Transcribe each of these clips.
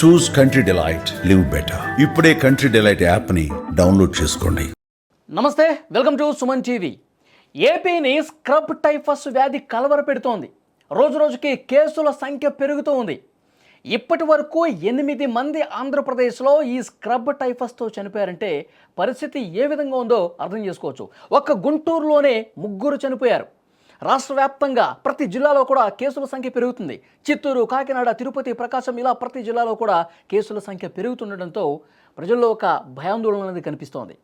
చూస్ country delight, live better. ఇప్పుడే country delight యాప్ని download చేసుకోండి. నమస్తే, వెల్కమ్ టు సుమన్ టీవీ. ఏపీని స్క్రబ్ టైఫస్ వ్యాధి కలవర పెడుతోంది. రోజు రోజుకి కేసుల సంఖ్య పెరుగుతూ ఉంది. ఇప్పటి వరకు 8 మంది ఆంధ్రప్రదేశ్లో ఈ స్క్రబ్ టైఫస్తో చనిపోయారంటే పరిస్థితి ఏ విధంగా ఉందో అర్థం చేసుకోవచ్చు. ఒక్క గుంటూరులోనే 3 చనిపోయారు. రాష్ట్ర వ్యాప్తంగా ప్రతి జిల్లాలో కూడా కేసుల సంఖ్య పెరుగుతుంది. చిత్తూరు, కాకినాడ, తిరుపతి, ప్రకాశం ఇలా ప్రతి జిల్లాలో కూడా కేసుల సంఖ్య పెరుగుతుండటంతో ప్రజల్లో ఒక భయాందోళన అనేది కనిపిస్తోంది.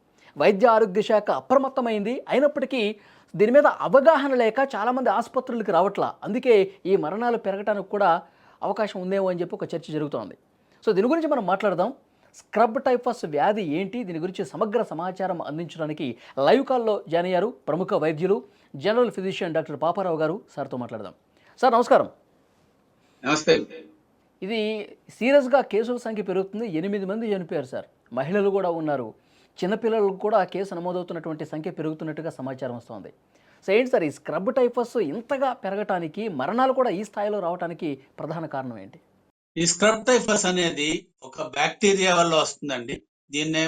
వైద్య ఆరోగ్య శాఖ అప్రమత్తమైంది. అయినప్పటికీ దీని మీద అవగాహన లేక చాలామంది ఆసుపత్రులకు రావట్లా. అందుకే ఈ మరణాలు పెరగడానికి కూడా అవకాశం ఉందేమో అని చెప్పి ఒక చర్చ జరుగుతోంది. సో దీని గురించి మనం మాట్లాడదాం. స్క్రబ్ టైఫస్ వ్యాధి ఏంటి, దీని గురించి సమగ్ర సమాచారం అందించడానికి లైవ్ కాల్లో జాయిన్ అయ్యారు ప్రముఖ వైద్యులు, జనరల్ ఫిజిషియన్ డాక్టర్ పాపారావు గారు. సార్తో మాట్లాడదాం. సార్ నమస్కారం. నమస్తే. ఇది సీరియస్గా కేసుల సంఖ్య పెరుగుతుంది. 8 మంది చనిపోయారు సార్. మహిళలు కూడా ఉన్నారు. చిన్నపిల్లలకు కూడా కేసు నమోదవుతున్నటువంటి సంఖ్య పెరుగుతున్నట్టుగా సమాచారం వస్తుంది. సో ఏంటి సార్ ఈ స్క్రబ్ టైఫస్ ఇంతగా పెరగటానికి, మరణాలు కూడా ఈ స్థాయిలో రావడానికి ప్రధాన కారణం ఏంటి? ఈ స్క్రబ్ టైఫస్ అనేది ఒక బ్యాక్టీరియా వల్ల వస్తుందండి. దీన్నే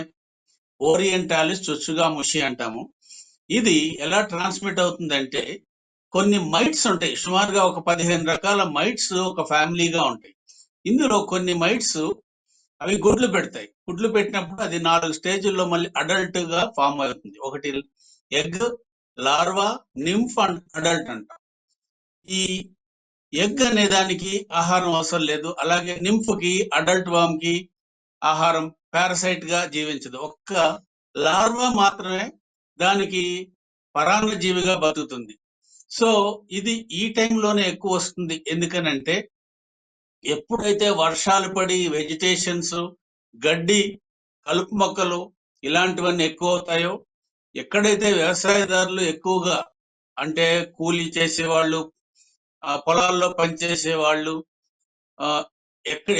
ఓరియంటాలిస్ చుచ్చుగాముషి అంటాము. ఇది ఎలా ట్రాన్స్మిట్ అవుతుందంటే, కొన్ని మైట్స్ ఉంటాయి. సుమారుగా ఒక 15 రకాల మైట్స్ ఒక ఫ్యామిలీగా ఉంటాయి. ఇందులో కొన్ని మైట్స్ అవి గుడ్లు పెడతాయి. గుడ్లు పెట్టినప్పుడు అది 4 స్టేజ్ల్లో మళ్ళీ అడల్ట్ గా ఫామ్ అవుతుంది. ఒకటి ఎగ్, లార్వా, నింఫ్ అండ్ అడల్ట్ అంట. ఈ ఎగ్ అనే దానికి ఆహారం అవసరం లేదు. అలాగే నింఫ్కి, అడల్ట్ వామ్ కి ఆహారం పారాసైట్ గా జీవించదు. ఒక్క లార్వా మాత్రమే దానికి పరాన్న జీవిగా బతుకుతుంది. సో ఇది ఈ టైంలోనే ఎక్కువ వస్తుంది. ఎందుకనంటే ఎప్పుడైతే వర్షాలు పడి వెజిటేషన్స్, గడ్డి, కలుపు మొక్కలు ఇలాంటివన్నీ ఎక్కువ అవుతాయో, ఎక్కడైతే వ్యవసాయదారులు ఎక్కువగా అంటే కూలీ చేసేవాళ్ళు, పొలాల్లో పనిచేసే వాళ్ళు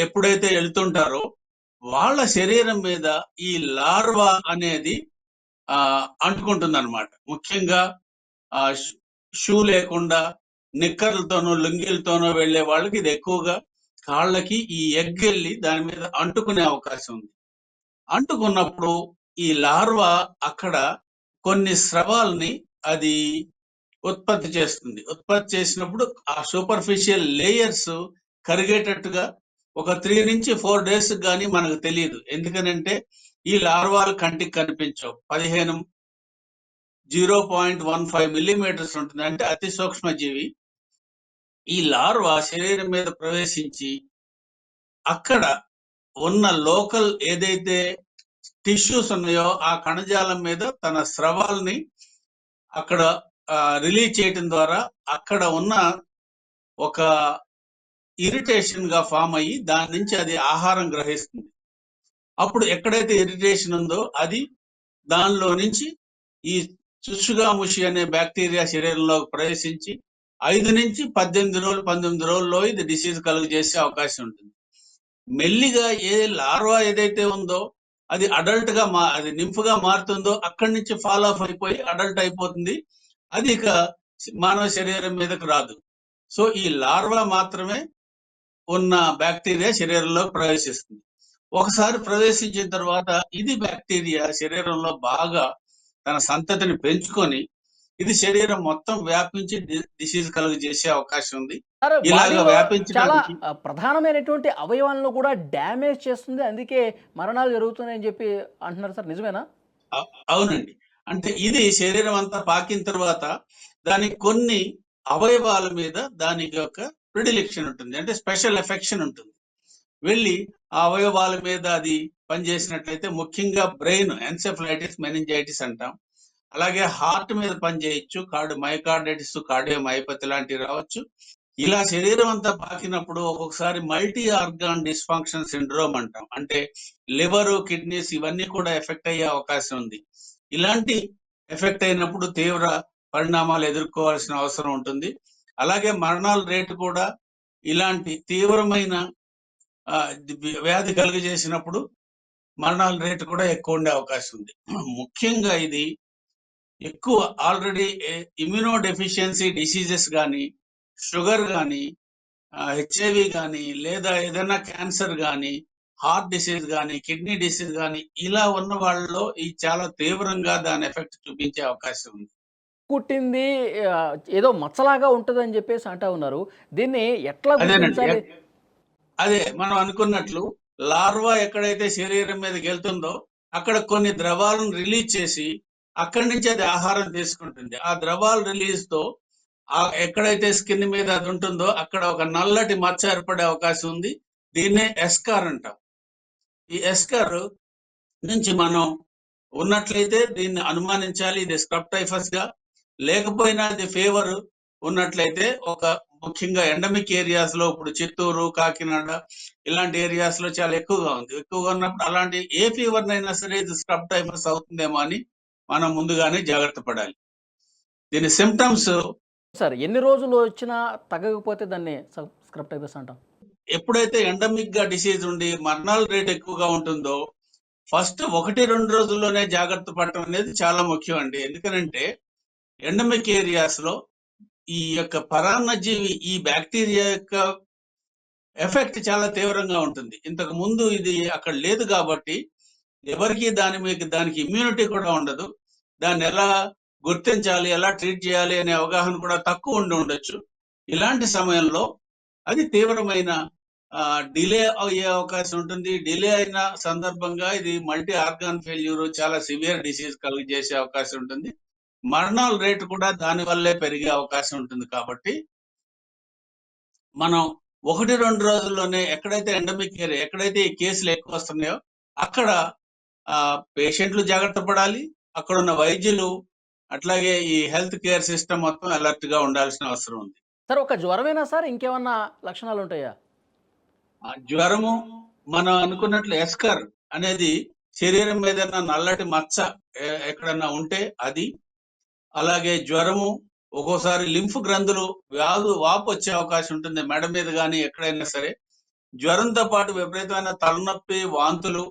ఎప్పుడైతే వెళ్తుంటారో వాళ్ళ శరీరం మీద ఈ లార్వా అనేది అంటుకుంటుంది అనమాట. ముఖ్యంగా షూ లేకుండా నిక్కర్లతోనో లుంగీలతోనో వెళ్లే వాళ్ళకి ఇది ఎక్కువగా కాళ్ళకి ఈ ఎగ్ వెళ్ళి దాని మీద అంటుకునే అవకాశం ఉంది. అంటుకున్నప్పుడు ఈ లార్వా అక్కడ కొన్ని స్రవాల్ని అది ఉత్పత్తి చేస్తుంది. ఉత్పత్తి చేసినప్పుడు ఆ సూపర్ఫిషియల్ లేయర్స్ కరిగేటట్టుగా ఒక 3 నుంచి 4 డేస్ కానీ మనకు తెలియదు. ఎందుకనంటే ఈ లార్వాలు కంటికి కనిపించవు. 0.15 మిల్లీమీటర్స్ ఉంటుంది. అంటే అతి సూక్ష్మ జీవి. ఈ లార్వా శరీరం మీద ప్రవేశించి అక్కడ ఉన్న లోకల్ ఏదైతే టిష్యూస్ ఉన్నాయో ఆ కణజాలం మీద తన స్రవాల్ని అక్కడ రిలీజ్ చేయటం ద్వారా అక్కడ ఉన్న ఒక ఇరిటేషన్ గా ఫామ్ అయ్యి దాని నుంచి అది ఆహారం గ్రహిస్తుంది. అప్పుడు ఎక్కడైతే ఇరిటేషన్ ఉందో అది దానిలో నుంచి ఈ చుచ్చుగాముషి అనే బ్యాక్టీరియా శరీరంలోకి ప్రవేశించి 5 నుంచి 18 రోజులు 19 రోజుల్లో ఇది డిసీజ్ కలుగు చేసే అవకాశం ఉంటుంది. మెల్లిగా ఏ లార్వా ఏదైతే ఉందో అది అడల్ట్ గా అది నింపుగా మారుతుందో అక్కడి నుంచి ఫాల్ ఆఫ్ అయిపోయి అడల్ట్ అయిపోతుంది. అది ఇక మానవ శరీరం మీదకి రాదు. సో ఈ లార్వా మాత్రమే ఉన్న బ్యాక్టీరియా శరీరంలో ప్రవేశిస్తుంది. ఒకసారి ప్రవేశించిన తర్వాత ఇది బ్యాక్టీరియా శరీరంలో బాగా తన సంతతిని పెంచుకొని ఇది శరీరం మొత్తం వ్యాపించి డిసీజ్ కలుగు చేసే అవకాశం ఉంది. ఇలాగ చాలా వ్యాపించడానికి ప్రధానమైనటువంటి అవయవాలను కూడా డ్యామేజ్ చేస్తుంది. అందుకే మరణాలు జరుగుతున్నాయని చెప్పి అంటున్నారు సార్. నిజమేనా? అవునండి. అంటే ఇది శరీరం అంతా పాకిన తర్వాత దానికి కొన్ని అవయవాల మీద దానికి ఒక ప్రిడిలిక్షన్ ఉంటుంది. అంటే స్పెషల్ ఎఫెక్షన్ ఉంటుంది. వెళ్ళి ఆ అవయవాల మీద అది పనిచేసినట్లయితే ముఖ్యంగా బ్రెయిన్ ఎన్సెఫలైటిస్, మెనింజైటిస్ అంటాం. అలాగే హార్ట్ మీద పనిచేయచ్చు. మైకార్డైటిస్, కార్డియోమయోపతి లాంటివి రావచ్చు. ఇలా శరీరం అంతా పాకినప్పుడు ఒక్కొక్కసారి మల్టీ ఆర్గాన్ డిస్ఫంక్షన్ సిండ్రోమ్ అంటాం. అంటే లివర్, కిడ్నీస్ ఇవన్నీ కూడా ఎఫెక్ట్ అయ్యే అవకాశం ఉంది. ఇలాంటి ఎఫెక్ట్ అయినప్పుడు తీవ్ర పరిణామాలు ఎదుర్కోవాల్సిన అవసరం ఉంటుంది. అలాగే మరణాల రేటు కూడా ఇలాంటి తీవ్రమైన వ్యాధి కలుగజేసినప్పుడు మరణాల రేటు కూడా ఎక్కువ ఉండే అవకాశం ఉంది. ముఖ్యంగా ఇది ఎక్కువ ఆల్రెడీ ఇమ్యూనో డెఫిషియన్సీ డిసీజెస్ కానీ, షుగర్ కానీ, హెచ్ఐవి కానీ, లేదా ఏదైనా క్యాన్సర్ కానీ, హార్ట్ డిసీజ్ కానీ కిడ్నీ డిసీజ్ కానీ ఇలా ఉన్న వాళ్ళలో ఈ చాలా తీవ్రంగా దాని ఎఫెక్ట్ చూపించే అవకాశం ఉంది. కుట్టింది ఏదో మచ్చలాగా ఉంటదని జెప్పేసి అంటా ఉన్నారు. దీన్ని ఎట్లా అదేనండి. గుర్తించాలి? అదే మనం అనుకున్నట్లు లార్వా ఎక్కడైతే శరీరం మీదకి వెళ్తుందో అక్కడ కొన్ని ద్రవాలను రిలీజ్ చేసి అక్కడి నుంచి అది ఆహారం తీసుకుంటుంది. ఆ ద్రవాల రిలీజ్ తో ఎక్కడైతే స్కిన్ మీద అది ఉంటుందో అక్కడ ఒక నల్లటి మచ్చ ఏర్పడే అవకాశం ఉంది. దీన్నే ఎస్కార్ అంటాం. ఈ ఎస్కార్ నుంచి మనం ఉన్నట్లయితే దీన్ని అనుమానించాలి, ఇది స్క్రబ్ టైఫస్ గా. లేకపోయినా అది ఫీవర్ ఉన్నట్లయితే ఒక ముఖ్యంగా ఎండమిక్ ఏరియాస్ లో ఇప్పుడు చిత్తూరు, కాకినాడ ఇలాంటి ఏరియాస్ లో చాలా ఎక్కువగా ఉంది. ఎక్కువగా ఉన్నప్పుడు అలాంటి ఏ ఫీవర్ అయినా సరే ఇది స్క్రబ్ టైఫస్ అవుతుందేమో అని మనం ముందుగానే జాగ్రత్త పడాలి. దీని సిమ్టమ్స్ సార్ ఎన్ని రోజులు వచ్చినా తగ్గకపోతే దాన్ని స్క్రబ్ టైఫస్ అంటాం. ఎప్పుడైతే ఎండమిక్ గా డిసీజ్ ఉండి మరణాల రేట్ ఎక్కువగా ఉంటుందో ఫస్ట్ 1-2 రోజుల్లోనే జాగ్రత్త పడటం అనేది చాలా ముఖ్యం అండి. ఎందుకనంటే ఎండమిక్ ఏరియాస్ లో ఈ యొక్క పరాన్నజీవి ఈ బ్యాక్టీరియా యొక్క ఎఫెక్ట్ చాలా తీవ్రంగా ఉంటుంది. ఇంతకు ముందు ఇది అక్కడ లేదు కాబట్టి ఎవరికి దానికి ఇమ్యూనిటీ కూడా ఉండదు. దాన్ని ఎలా గుర్తించాలి, ఎలా ట్రీట్ చేయాలి అనే అవగాహన కూడా తక్కువ ఉండి ఉండొచ్చు. ఇలాంటి సమయంలో అది తీవ్రమైన డిలే అయ్యే అవకాశం ఉంటుంది. డిలే అయిన సందర్భంగా ఇది మల్టీ ఆర్గాన్ ఫెయిల్యూర్, చాలా సివియర్ డిసీజ్ కలిగజేసే అవకాశం ఉంటుంది. మరణాల రేటు కూడా దాని వల్లే పెరిగే అవకాశం ఉంటుంది. కాబట్టి మనం 1-2 రోజుల్లోనే ఎక్కడైతే ఎండమిక్ ఏరియా, ఎక్కడైతే ఈ కేసులు ఎక్కువ వస్తున్నాయో అక్కడ పేషెంట్లు జాగ్రత్త పడాలి. అక్కడ ఉన్న వైద్యులు అట్లాగే ఈ హెల్త్ కేర్ సిస్టమ్ మొత్తం అలర్ట్ గా ఉండాల్సిన అవసరం ఉంది. సార్ ఒక జ్వరమేనా సార్ ఇంకేమన్నా లక్షణాలు ఉంటాయా? జ్వరము మనం అనుకున్నట్లు ఎస్కర్ అనేది శరీరం మీద నల్లటి మచ్చ ఎక్కడన్నా ఉంటే అది. అలాగే జ్వరము, ఒక్కోసారి లింఫ్ గ్రంథులు వాపు వచ్చే అవకాశం ఉంటుంది మెడ మీద కానీ ఎక్కడైనా సరే. జ్వరంతో పాటు విపరీతమైన తలనొప్పి, వాంతులు,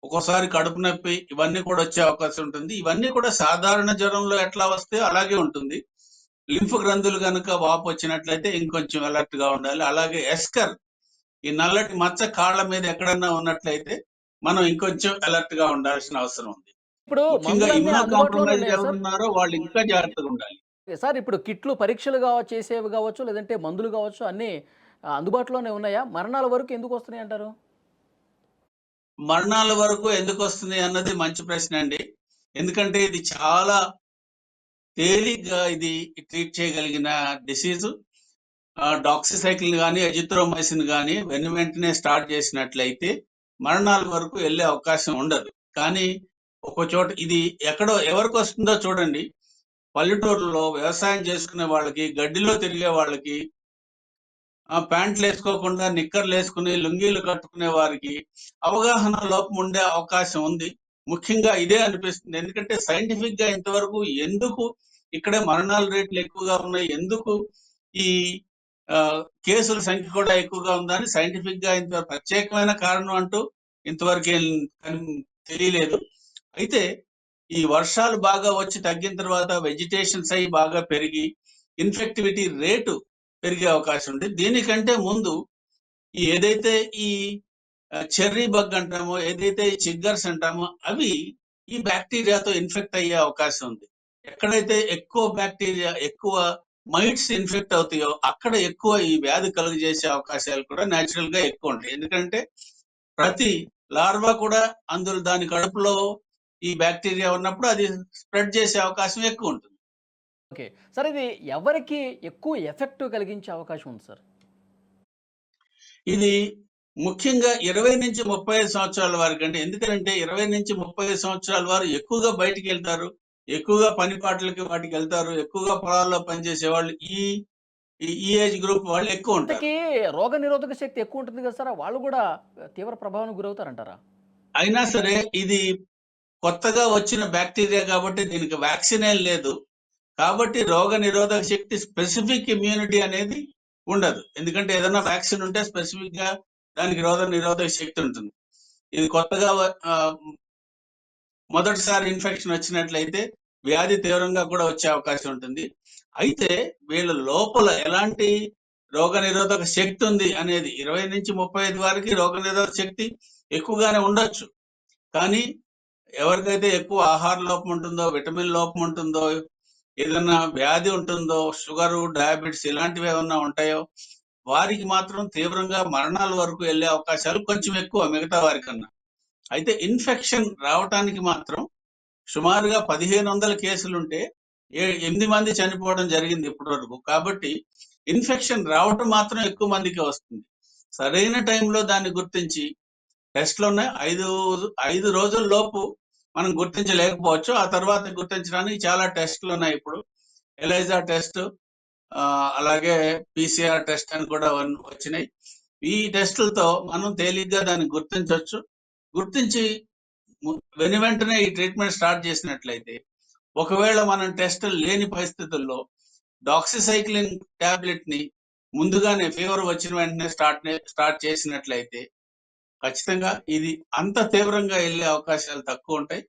ఒక్కోసారి కడుపు నొప్పి ఇవన్నీ కూడా వచ్చే అవకాశం ఉంటుంది. ఇవన్నీ కూడా సాధారణ జ్వరంలో ఎట్లా వస్తే అలాగే ఉంటుంది. లింఫ్ గ్రంథులు కనుక వాపు వచ్చినట్లయితే ఇంకొంచెం అలర్ట్ గా ఉండాలి. అలాగే ఎస్కర్, ఈ నల్లటి మచ్చ కాళ్ళ మీద ఎక్కడన్నా ఉన్నట్లయితే మనం ఇంకొంచెం అలర్ట్ గా ఉండాల్సిన అవసరం ఉంది. ఇప్పుడు ముఖ్యంగా మందులన్నీ ఇమ్యూనో అందుబాటులోనే కాంప్రమైజ్డ్ ఉన్నాయా సార్? ఎవరున్నారో వాళ్ళు ఇంకా జాగ్రత్తగా ఉండాలి. సార్ ఇప్పుడు కిట్లు పరీక్షలు చేసేవి కావచ్చు, లేదంటే మందులు కావచ్చు అన్నీ అందుబాటులోనే ఉన్నాయా? మరణాల వరకు ఎందుకు వస్తున్నాయి అంటారు? మరణాల వరకు ఎందుకు వస్తుంది అన్నది మంచి ప్రశ్న అండి. ఎందుకంటే ఇది చాలా తేలిగ్గా ఇది ట్రీట్ చేయగలిగిన డిసీజు. డాక్సిసైక్లిన్ కానీ ఎజిత్రోమైసిన్ కానీ వెంటనే స్టార్ట్ చేసినట్లయితే మరణాల వరకు వెళ్ళే అవకాశం ఉండదు. కానీ ఒక చోట ఇది ఎక్కడో ఎవరికి వస్తుందో చూడండి. పల్లెటూరులో వ్యవసాయం చేసుకునే వాళ్ళకి, గడ్డిలో తిరిగే వాళ్ళకి, ప్యాంట్లు వేసుకోకుండా నిక్కర్లు వేసుకుని లుంగీలు కట్టుకునే వారికి అవగాహన లోపం ఉండే అవకాశం ఉంది. ముఖ్యంగా ఇదే అనిపిస్తుంది. ఎందుకంటే సైంటిఫిక్ గా ఇంతవరకు ఎందుకు ఇక్కడే మరణాల రేట్లు ఎక్కువగా ఉన్నాయి, ఎందుకు ఈ కేసుల సంఖ్య కూడా ఎక్కువగా ఉందని సైంటిఫిక్ గా ఇంత ప్రత్యేకమైన కారణం అంటూ ఇంతవరకు తెలియలేదు. అయితే ఈ వర్షాలు బాగా వచ్చి తగ్గిన తర్వాత వెజిటేషన్స్ అయి బాగా పెరిగి ఇన్ఫెక్టివిటీ రేటు పెరిగే అవకాశం ఉంది. దీనికంటే ముందు ఏదైతే ఈ చెర్రీ బగ్ అంటామో, ఏదైతే ఈ చిగ్గర్స్ అంటామో అవి ఈ బ్యాక్టీరియాతో ఇన్ఫెక్ట్ అయ్యే అవకాశం ఉంది. ఎక్కడైతే ఎక్కువ బ్యాక్టీరియా, ఎక్కువ మైట్స్ ఇన్ఫెక్ట్ అవుతాయో అక్కడ ఎక్కువ ఈ వ్యాధి కలుగజేసే అవకాశాలు కూడా న్యాచురల్ గా ఎక్కువ ఉంటాయి. ఎందుకంటే ప్రతి లార్వా కూడా అందులో దాని కడుపులో ఈ బ్యాక్టీరియా ఉన్నప్పుడు అది స్ప్రెడ్ చేసే అవకాశం ఎక్కువ ఉంటుంది. ఓకే. సార్ ఇది ఎవరికి ఎక్కువ ఎఫెక్ట్ కలిగించే అవకాశం ఉంది సార్? ఇది ముఖ్యంగా 20-35 సంవత్సరాల వారికి అండి. ఎందుకంటే 20-35 సంవత్సరాల వారు ఎక్కువగా బయటికి వెళ్తారు, ఎక్కువగా పని పాటలకి వాటికి వెళ్తారు, ఎక్కువగా పొలాల్లో పనిచేసే వాళ్ళు ఈ ఏజ్ గ్రూప్ వాళ్ళు ఎక్కువ ఉంటారు. ఇంతకీ రోగ నిరోధక శక్తి ఎక్కువ ఉంటుంది కదా సార్, వాళ్ళు కూడా తీవ్ర ప్రభావానికి గురవుతారంటారా? అయినా సరే ఇది కొత్తగా వచ్చిన బ్యాక్టీరియా కాబట్టి దీనికి వ్యాక్సిన్ ఏం లేదు. కాబట్టి రోగ నిరోధక శక్తి, స్పెసిఫిక్ ఇమ్యూనిటీ అనేది ఉండదు. ఎందుకంటే ఏదైనా వ్యాక్సిన్ ఉంటే స్పెసిఫిక్ గా దానికి రోగ నిరోధక శక్తి ఉంటుంది. ఇది కొత్తగా మొదటిసారి ఇన్ఫెక్షన్ వచ్చినట్లయితే వ్యాధి తీవ్రంగా కూడా వచ్చే అవకాశం ఉంటుంది. అయితే వీళ్ళ లోపల ఎలాంటి రోగ నిరోధక శక్తి ఉంది అనేది 20 నుంచి 35 వారికి రోగ నిరోధక శక్తి ఎక్కువగానే ఉండొచ్చు. కానీ ఎవరికైతే ఎక్కువ ఆహార లోపం ఉంటుందో, విటమిన్ లోపం ఉంటుందో, ఏదన్నా వ్యాధి ఉంటుందో, షుగరు, డయాబెటిస్ ఇలాంటివి ఏమన్నా ఉంటాయో వారికి మాత్రం తీవ్రంగా మరణాల వరకు వెళ్ళే అవకాశాలు కొంచెం ఎక్కువ మిగతా వారికన్నా. అయితే ఇన్ఫెక్షన్ రావటానికి మాత్రం సుమారుగా 1500 కేసులుంటే 8 మంది చనిపోవడం జరిగింది ఇప్పటి వరకు. కాబట్టి ఇన్ఫెక్షన్ రావటం మాత్రం ఎక్కువ మందికి వస్తుంది. సరైన టైంలో దాన్ని గుర్తించి టెస్ట్‌లున్నాయి. 5 రోజుల లోపు మనం గుర్తించలేకపోవచ్చు. ఆ తర్వాత గుర్తించడానికి చాలా టెస్ట్‌లున్నాయి ఇప్పుడు. ఎలైజా టెస్ట్, అలాగే పీసీఆర్ టెస్ట్ అని కూడా వచ్చినాయి. ఈ టెస్టులతో మనం తేలిగ్గా దాన్ని గుర్తించొచ్చు. గుర్తించి వెనువెంటనే ఈ ట్రీట్మెంట్ స్టార్ట్ చేసినట్లయితే, ఒకవేళ మనం టెస్టులు లేని పరిస్థితుల్లో డాక్సిసైక్లిన్ టాబ్లెట్‌ని ముందుగానే ఫీవర్ వచ్చిన వెంటనే స్టార్ట్ చేసినట్లయితే ఖచ్చితంగా ఇది అంత తీవ్రంగా వెళ్ళే అవకాశాలు తక్కువ ఉంటాయి.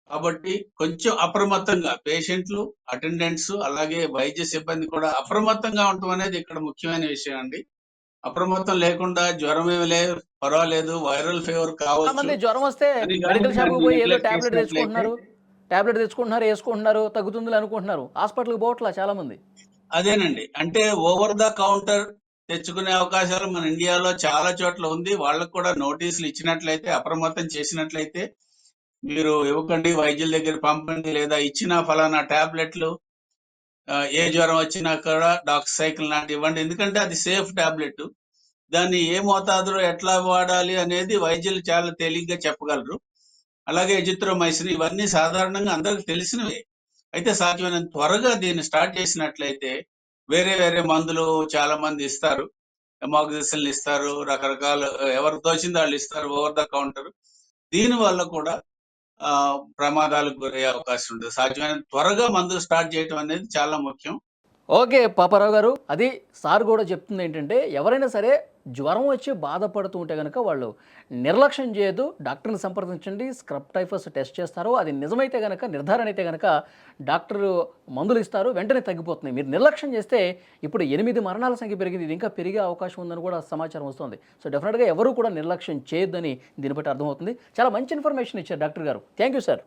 కాబట్టి కొంచెం అప్రమత్తంగా పేషెంట్లు, అటెండెంట్స్ అలాగే వైద్య సిబ్బంది కూడా అప్రమత్తంగా ఉండటం అనేది ఇక్కడ ముఖ్యమైన విషయం అండి. అప్రమత్తం లేకుండా జ్వరం ఏమి లేదు, పర్వాలేదు, వైరల్ ఫీవర్ చాలా కావచ్చు మంది జ్వరం వస్తే అని కానీ మెడికల్ షాప్కి దాన్ని పోయి ఏదో నెగ్లెక్ట్ టాబ్లెట్ చేసినట్లయితే తెచ్చుకుంటున్నారు, వేసుకుంటున్నారు, తగ్గుతుందిలే అనుకుంటున్నారు. హాస్పిటల్కి పోవట్లా చాలా మంది. అదేనండి. అంటే ఓవర్ ద కౌంటర్ తెచ్చుకునే అవకాశాలు మన ఇండియాలో చాలా చోట్ల ఉంది. వాళ్ళకు కూడా నోటీసులు ఇచ్చినట్లయితే, అప్రమత్తం చేసినట్లయితే, మీరు ఇవ్వకండి, వైద్యుల దగ్గర పంపండి, లేదా ఇచ్చిన ఫలానా టాబ్లెట్లు ఏ జ్వరం వచ్చినా కూడా డాక్సిసైక్లిన్ లాంటివి ఇవ్వండి. ఎందుకంటే అది సేఫ్ టాబ్లెట్. దాన్ని ఏ మోతాదులో ఎట్లా వాడాలి అనేది వైద్యులు చాలా తేలిగ్గా చెప్పగలరు. అలాగే ఎజిత్రోమైసిన్ ఇవన్నీ సాధారణంగా అందరికి తెలిసినవే. అయితే సాధ్యమైనంత త్వరగా దీన్ని స్టార్ట్ చేసినట్లయితే వేరే వేరే మందులు చాలా మంది ఇస్తారు. అమాక్సిసిలిన్ ఇస్తారు, రకరకాల ఎవరికి తోచింది వాళ్ళు ఇస్తారు ఓవర్ ద కౌంటర్. దీని వల్ల కూడా ప్రమాదాలకు గురయ్యే అవకాశం ఉంటుంది. సాధ్యమైనంత త్వరగా మందులు స్టార్ట్ చేయటం అనేది చాలా ముఖ్యం. ఓకే పాపారావు గారు, అది సార్ కూడా చెప్తుంది ఏంటంటే, ఎవరైనా సరే జ్వరం వచ్చి బాధపడుతూ ఉంటే కనుక వాళ్ళు నిర్లక్ష్యం చేయొద్దు, డాక్టర్ని సంప్రదించండి. స్క్రబ్ టైఫస్ టెస్ట్ చేస్తారు, అది నిజమైతే కనుక, నిర్ధారణ అయితే కనుక డాక్టరు మందులు ఇస్తారు, వెంటనే తగ్గిపోతుంది. మీరు నిర్లక్ష్యం చేస్తే ఇప్పుడు 8 మరణాల సంఖ్య పెరిగింది, ఇది ఇంకా పెరిగే అవకాశం ఉందని కూడా సమాచారం వస్తుంది. సో డెఫినెట్గా ఎవరు కూడా నిర్లక్ష్యం చేయొద్దని దీన్ని బట్టి అర్థమవుతుంది. చాలా మంచి ఇన్ఫర్మేషన్ ఇచ్చారు డాక్టర్ గారు. Thank you sir.